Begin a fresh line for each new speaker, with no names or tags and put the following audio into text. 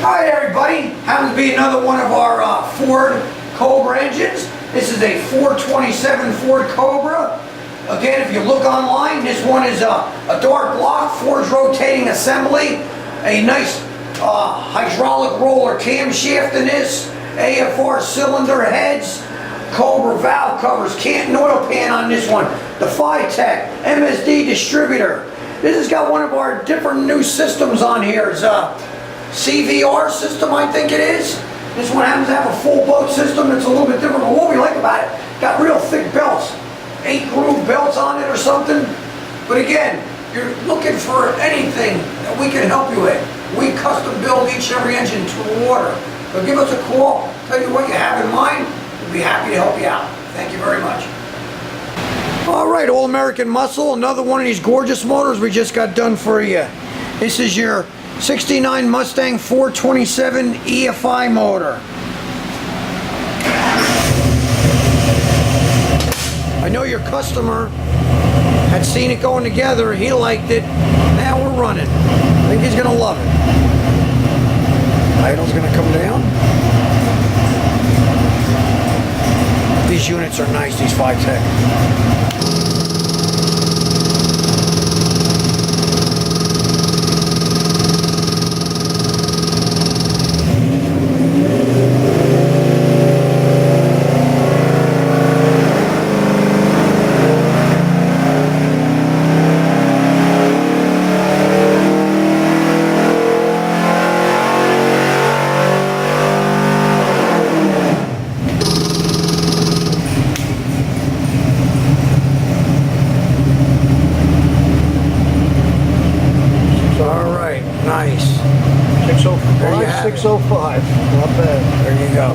Hi everybody, happens to be another one of our Ford Cobra engines. This is a 427 Ford Cobra. Again, if you look online, this one is a dark block, Ford's rotating assembly, a nice hydraulic roller camshaft in this, AFR cylinder heads, Cobra valve covers, Canton oil pan on this one, the Phytech MSD distributor. This has got one of our different new systems on here. It's a CVR system, I think it is. This one happens to have a full boat system. It's a little bit different, but what we like about it, got real thick belts, 8-groove belts on it or something. But again, you're looking for anything that we can help you with. We custom build each and every engine to order. So give us a call, tell you what you have in mind. We'll be happy to help you out. Thank you very much. All right, All American Muscle, another one of these gorgeous motors we just got done for you. This is your 69 Mustang 427 EFI motor. I know your customer had seen it going together, he liked it, now we're running. I think he's gonna love it. Idle's gonna come down. These units are nice, these Phytech.
Nice. 605, 605. Not bad.
There you go.